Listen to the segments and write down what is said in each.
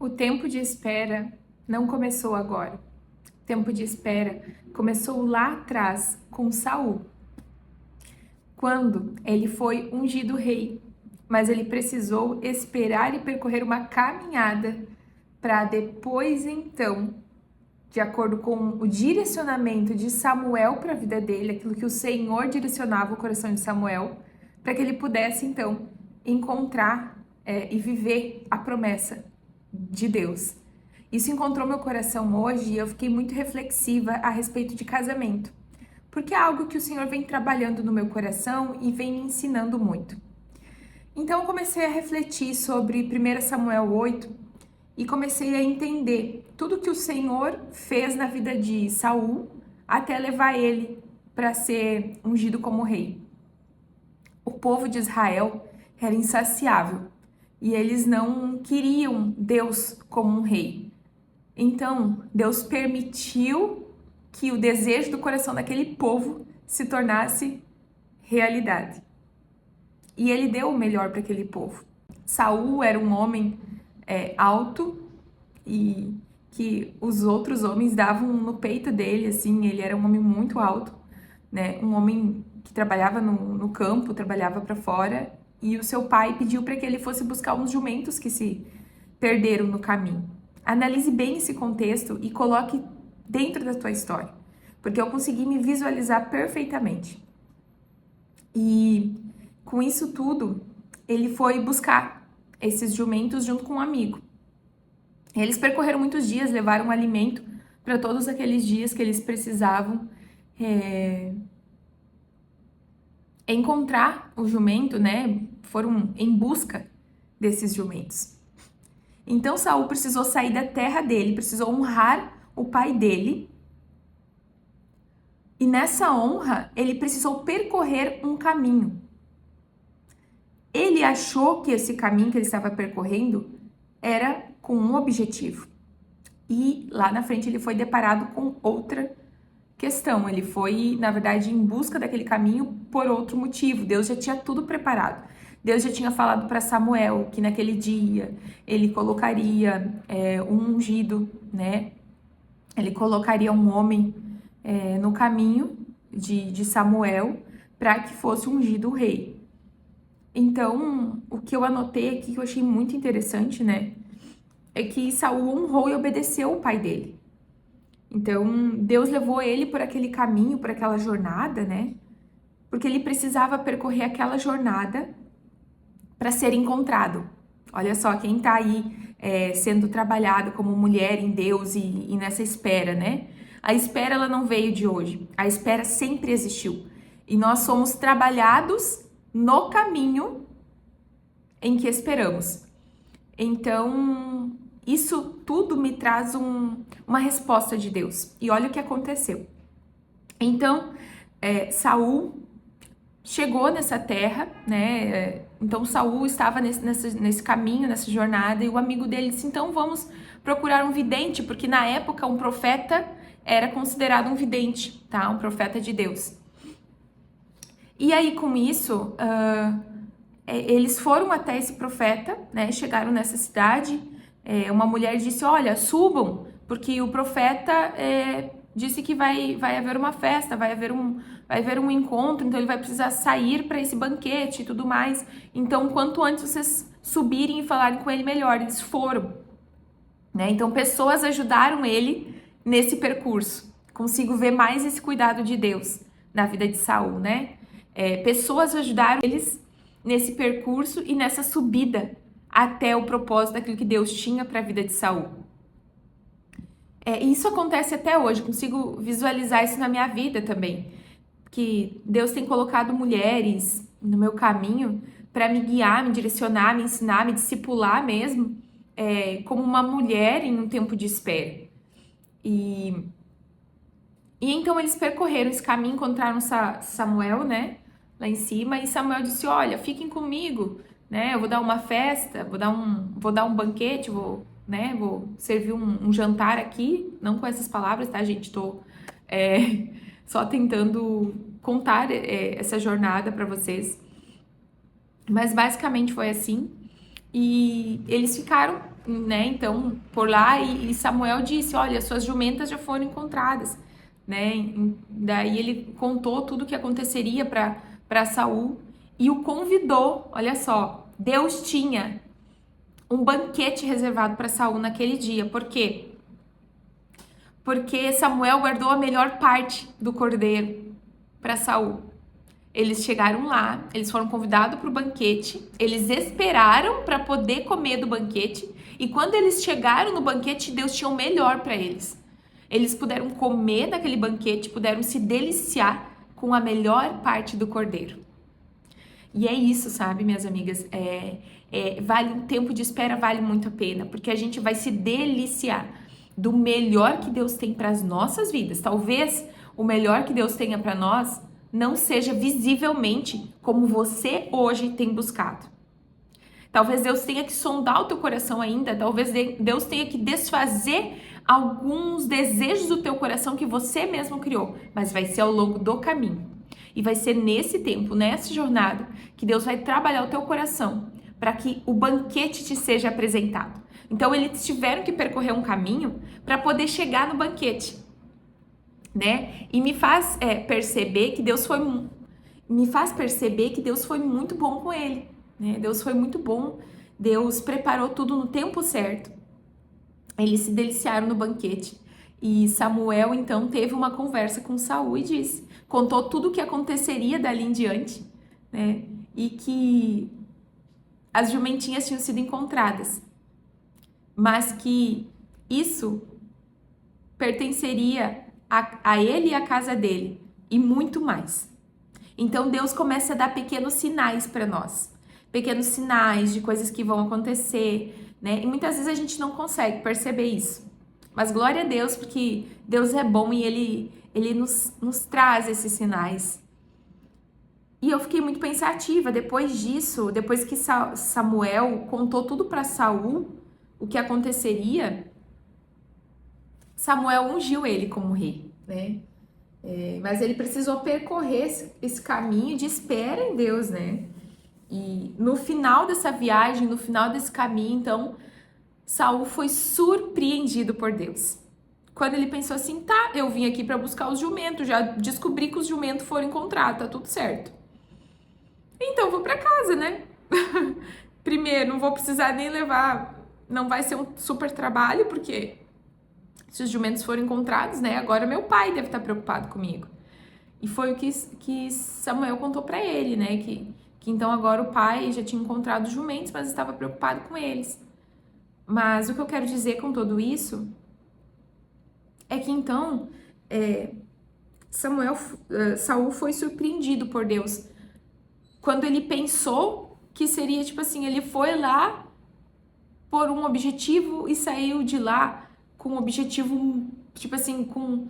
O tempo de espera não começou agora. O tempo de espera começou lá atrás com Saul, quando ele foi ungido rei, mas ele precisou esperar e percorrer uma caminhada para depois então, de acordo com o direcionamento de Samuel para a vida dele, aquilo que o Senhor direcionava o coração de Samuel, para que ele pudesse então encontrar e viver a promessa de Deus. Isso encontrou meu coração hoje e eu fiquei muito reflexiva a respeito de casamento, porque é algo que o Senhor vem trabalhando no meu coração e vem me ensinando muito. Então eu comecei a refletir sobre 1 Samuel 8 e comecei a entender tudo que o Senhor fez na vida de Saul até levar ele para ser ungido como rei. O povo de Israel era insaciável e eles não queriam Deus como um rei. Então, Deus permitiu que o desejo do coração daquele povo se tornasse realidade. E ele deu o melhor para aquele povo. Saul era um homem alto e que os outros homens davam no peito dele, assim, ele era um homem muito alto, né? Um homem que trabalhava no campo, trabalhava para fora, e o seu pai pediu para que ele fosse buscar uns jumentos que se perderam no caminho. Analise bem esse contexto e coloque dentro da tua história, porque eu consegui me visualizar perfeitamente. E com isso tudo, ele foi buscar esses jumentos junto com um amigo. Eles percorreram muitos dias, levaram alimento para todos aqueles dias que eles precisavam encontrar o jumento, né? Foram em busca desses jumentos. Então Saul precisou sair da terra dele, precisou honrar o pai dele. E nessa honra, ele precisou percorrer um caminho. Ele achou que esse caminho que ele estava percorrendo era com um objetivo. E lá na frente ele foi deparado com outra questão. Ele foi, na verdade, em busca daquele caminho por outro motivo. Deus já tinha tudo preparado. Deus já tinha falado para Samuel que naquele dia ele colocaria um ungido, né? Ele colocaria um homem no caminho de Samuel para que fosse ungido o rei. Então, o que eu anotei aqui que eu achei muito interessante, né? É que Saul honrou e obedeceu o pai dele. Então, Deus levou ele por aquele caminho, por aquela jornada, né? Porque ele precisava percorrer aquela jornada para ser encontrado. Olha só, quem tá aí sendo trabalhado como mulher em Deus e nessa espera, né? A espera, ela não veio de hoje. A espera sempre existiu. E nós somos trabalhados no caminho em que esperamos. Então, isso tudo me traz uma resposta de Deus. E olha o que aconteceu. Então, Saul chegou nessa terra, né? Então Saul estava nesse caminho, nessa jornada, e o amigo dele disse: então vamos procurar um vidente, porque na época um profeta era considerado um vidente, tá? Um profeta de Deus. E aí com isso, eles foram até esse profeta, né? Chegaram nessa cidade. Uma mulher disse: olha, subam, porque o profeta disse que vai haver uma festa, vai haver um encontro, então ele vai precisar sair para esse banquete e tudo mais. Então, quanto antes vocês subirem e falarem com ele, melhor. Eles foram, né? Então, pessoas ajudaram ele nesse percurso. Consigo ver mais esse cuidado de Deus na vida de Saul, né? Pessoas ajudaram eles nesse percurso e nessa subida até o propósito daquilo que Deus tinha para a vida de Saul. Isso acontece até hoje, consigo visualizar isso na minha vida também, que Deus tem colocado mulheres no meu caminho para me guiar, me direcionar, me ensinar, me discipular mesmo, como uma mulher em um tempo de espera. E então eles percorreram esse caminho, encontraram Samuel, né, lá em cima, e Samuel disse: olha, fiquem comigo, né, eu vou dar uma festa, vou dar um banquete, vou servir um jantar aqui, não com essas palavras, tá, gente? Tô só tentando contar essa jornada para vocês. Mas basicamente foi assim. E eles ficaram né, então, por lá, e Samuel disse, olha, suas jumentas já foram encontradas, né, daí ele contou tudo o que aconteceria para Saul e o convidou, olha só, Deus tinha um banquete reservado para Saul naquele dia, por quê? Porque Samuel guardou a melhor parte do cordeiro para Saul. Eles chegaram lá, eles foram convidados para o banquete, eles esperaram para poder comer do banquete, e quando eles chegaram no banquete, Deus tinha o melhor para eles. Eles puderam comer naquele banquete, puderam se deliciar com a melhor parte do cordeiro. E é isso, sabe, minhas amigas? Vale um tempo de espera, vale muito a pena, porque a gente vai se deliciar do melhor que Deus tem para as nossas vidas. Talvez o melhor que Deus tenha para nós não seja visivelmente como você hoje tem buscado. Talvez Deus tenha que sondar o teu coração ainda, talvez Deus tenha que desfazer alguns desejos do teu coração que você mesmo criou, mas vai ser ao longo do caminho. E vai ser nesse tempo, nessa jornada, que Deus vai trabalhar o teu coração para que o banquete te seja apresentado. Então, eles tiveram que percorrer um caminho para poder chegar no banquete, né? E me faz perceber que Deus foi muito bom com ele, né? Deus foi muito bom. Deus preparou tudo no tempo certo. Eles se deliciaram no banquete. E Samuel, então, teve uma conversa com Saul e contou tudo o que aconteceria dali em diante, né? E que as jumentinhas tinham sido encontradas, mas que isso pertenceria a ele e a casa dele, e muito mais. Então Deus começa a dar pequenos sinais para nós, pequenos sinais de coisas que vão acontecer, né? E muitas vezes a gente não consegue perceber isso. Mas glória a Deus, porque Deus é bom e Ele nos traz esses sinais. E eu fiquei muito pensativa depois disso, depois que Samuel contou tudo para Saul, o que aconteceria, Samuel ungiu ele como rei, né? Mas ele precisou percorrer esse caminho de espera em Deus, né? E no final dessa viagem, no final desse caminho, então, Saul foi surpreendido por Deus. Quando ele pensou assim, tá, eu vim aqui para buscar os jumentos, já descobri que os jumentos foram encontrados, tá tudo certo. Então vou para casa, né? Primeiro, não vou precisar nem levar, não vai ser um super trabalho, porque se os jumentos foram encontrados, né? Agora meu pai deve estar preocupado comigo. E foi o que Samuel contou para ele, né? Que então agora o pai já tinha encontrado os jumentos, mas estava preocupado com eles. Mas o que eu quero dizer com tudo isso é que então Saul foi surpreendido por Deus quando ele pensou que seria tipo assim, ele foi lá por um objetivo e saiu de lá com um objetivo, tipo assim, com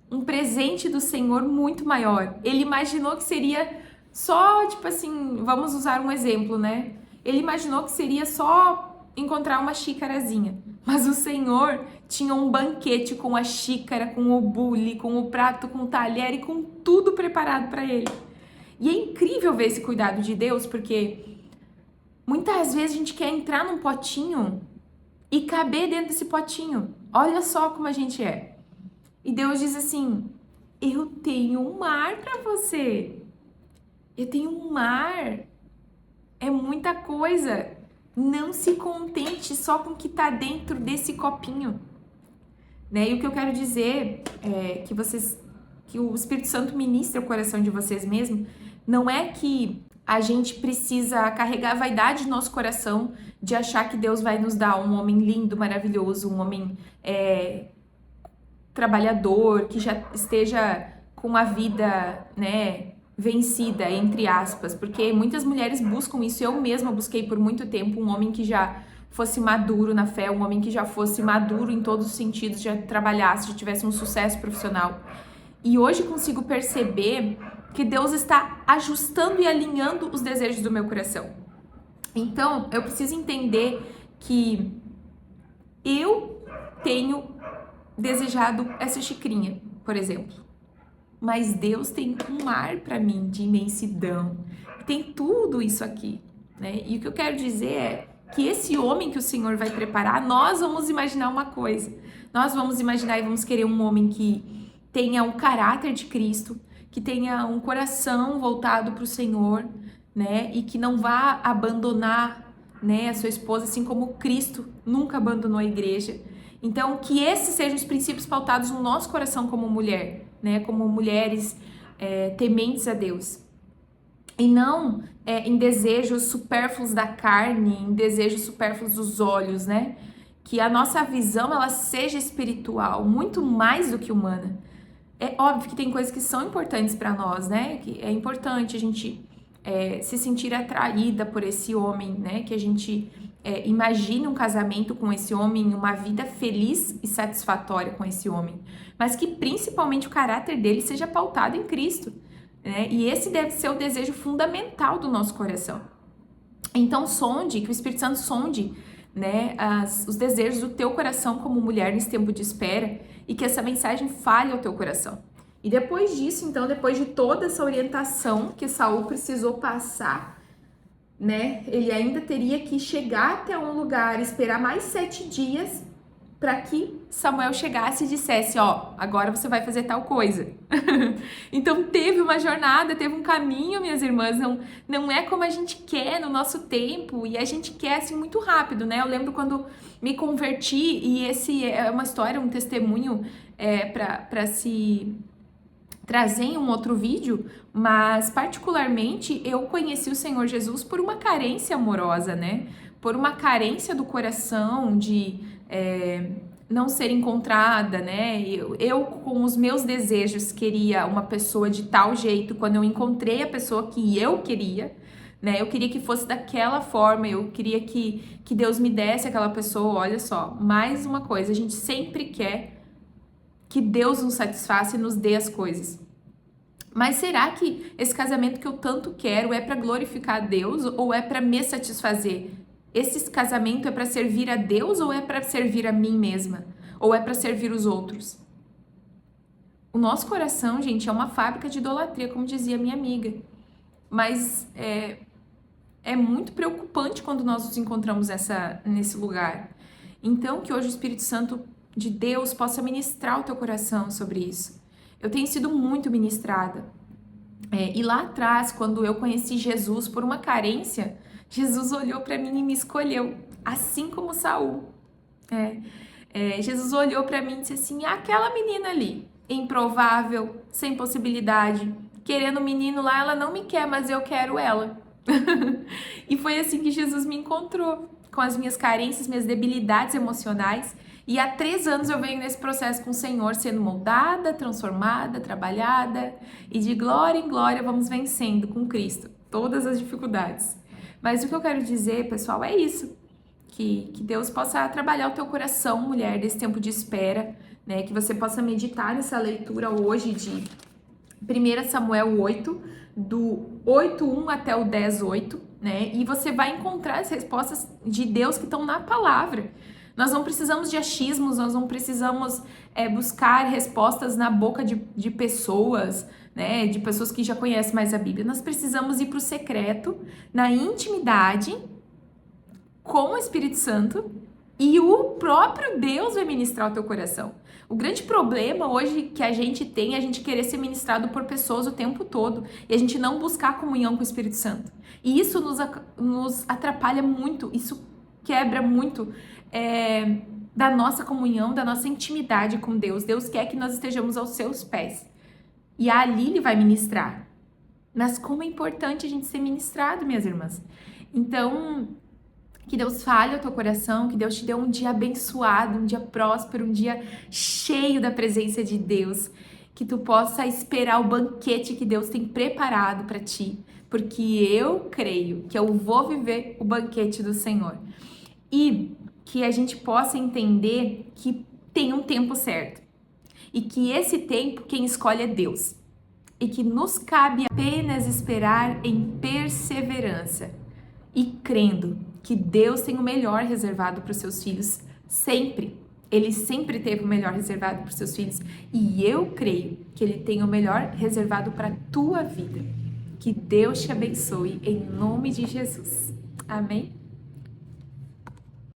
um presente do Senhor muito maior. Ele imaginou que seria só, tipo assim, vamos usar um exemplo, né? Ele imaginou que seria só encontrar uma xícarazinha. Mas o Senhor tinha um banquete com a xícara, com o bule, com o prato, com o talher e com tudo preparado para ele. E é incrível ver esse cuidado de Deus, porque muitas vezes a gente quer entrar num potinho e caber dentro desse potinho. Olha só como a gente é. E Deus diz assim, eu tenho um mar para você. Eu tenho um mar. É muita coisa. Não se contente só com o que está dentro desse copinho. Né? E o que eu quero dizer é que o Espírito Santo ministra o coração de vocês mesmo. Não é que a gente precisa carregar a vaidade do nosso coração de achar que Deus vai nos dar um homem lindo, maravilhoso, um homem trabalhador, que já esteja com a vida, né, vencida, entre aspas, porque muitas mulheres buscam isso. Eu mesma busquei por muito tempo um homem que já fosse maduro na fé, um homem que já fosse maduro em todos os sentidos, já trabalhasse, já tivesse um sucesso profissional. E hoje consigo perceber que Deus está ajustando e alinhando os desejos do meu coração. Então, eu preciso entender que eu tenho desejado essa xicrinha, por exemplo. Mas Deus tem um mar para mim de imensidão. Tem tudo isso aqui, né? E o que eu quero dizer é, que esse homem que o Senhor vai preparar, nós vamos imaginar uma coisa. Nós vamos imaginar e vamos querer um homem que tenha o caráter de Cristo, que tenha um coração voltado para o Senhor, né? E que não vá abandonar, né, a sua esposa, assim como Cristo nunca abandonou a igreja. Então, que esses sejam os princípios pautados no nosso coração como mulher, né? Como mulheres tementes a Deus. E não em desejos supérfluos da carne, em desejos supérfluos dos olhos, né? Que a nossa visão, ela seja espiritual, muito mais do que humana. É óbvio que tem coisas que são importantes para nós, né? Que é importante a gente se sentir atraída por esse homem, né? Que a gente imagine um casamento com esse homem, uma vida feliz e satisfatória com esse homem. Mas que principalmente o caráter dele seja pautado em Cristo, né? E esse deve ser o desejo fundamental do nosso coração. Então que o Espírito Santo sonde, né, os desejos do teu coração como mulher nesse tempo de espera e que essa mensagem fale ao teu coração. E depois disso, então, depois de toda essa orientação que Saul precisou passar, né, ele ainda teria que chegar até um lugar, esperar mais 7 dias para que Samuel chegasse e dissesse, ó, agora você vai fazer tal coisa. Então teve uma jornada, teve um caminho, minhas irmãs, não é como a gente quer no nosso tempo, e a gente quer assim muito rápido, né? Eu lembro quando me converti, e esse é uma história, um testemunho para se trazer em um outro vídeo, mas particularmente eu conheci o Senhor Jesus por uma carência amorosa, né? Por uma carência do coração de não ser encontrada, né? Eu, com os meus desejos, queria uma pessoa de tal jeito. Quando eu encontrei a pessoa que eu queria, né? Eu queria que fosse daquela forma, eu queria que Deus me desse aquela pessoa. Olha só, mais uma coisa, a gente sempre quer que Deus nos satisfaça e nos dê as coisas. Mas será que esse casamento que eu tanto quero é para glorificar a Deus ou é para me satisfazer? Esse casamento é para servir a Deus ou é para servir a mim mesma? Ou é para servir os outros? O nosso coração, gente, é uma fábrica de idolatria, como dizia minha amiga. Mas é muito preocupante quando nós nos encontramos nesse lugar. Então, que hoje o Espírito Santo de Deus possa ministrar o teu coração sobre isso. Eu tenho sido muito ministrada. E lá atrás, quando eu conheci Jesus por uma carência, Jesus olhou para mim e me escolheu, assim como Saul. Jesus olhou para mim e disse assim, aquela menina ali, improvável, sem possibilidade, querendo o menino lá, ela não me quer, mas eu quero ela. E foi assim que Jesus me encontrou, com as minhas carências, minhas debilidades emocionais. E há 3 anos eu venho nesse processo com o Senhor, sendo moldada, transformada, trabalhada. E de glória em glória vamos vencendo com Cristo todas as dificuldades. Mas o que eu quero dizer, pessoal, é isso. Que Deus possa trabalhar o teu coração, mulher, desse tempo de espera, né? Que você possa meditar nessa leitura hoje de 1 Samuel 8, do 8:1 até o 10:8, né? E você vai encontrar as respostas de Deus que estão na palavra. Nós não precisamos de achismos, nós não precisamos buscar respostas na boca de pessoas, né? De pessoas que já conhecem mais a Bíblia. Nós precisamos ir para o secreto, na intimidade, com o Espírito Santo, e o próprio Deus vai ministrar o teu coração. O grande problema hoje que a gente tem é a gente querer ser ministrado por pessoas o tempo todo e a gente não buscar comunhão com o Espírito Santo. E isso nos atrapalha muito, isso quebra muito da nossa comunhão, da nossa intimidade com Deus. Deus quer que nós estejamos aos seus pés. E ali Ele vai ministrar. Mas como é importante a gente ser ministrado, minhas irmãs. Então, que Deus fale ao teu coração, que Deus te dê um dia abençoado, um dia próspero, um dia cheio da presença de Deus. Que tu possa esperar o banquete que Deus tem preparado para ti. Porque eu creio que eu vou viver o banquete do Senhor. E que a gente possa entender que tem um tempo certo. E que esse tempo, quem escolhe é Deus. E que nos cabe apenas esperar em perseverança. E crendo que Deus tem o melhor reservado para os seus filhos sempre. Ele sempre teve o melhor reservado para os seus filhos. E eu creio que Ele tem o melhor reservado para a tua vida. Que Deus te abençoe em nome de Jesus. Amém?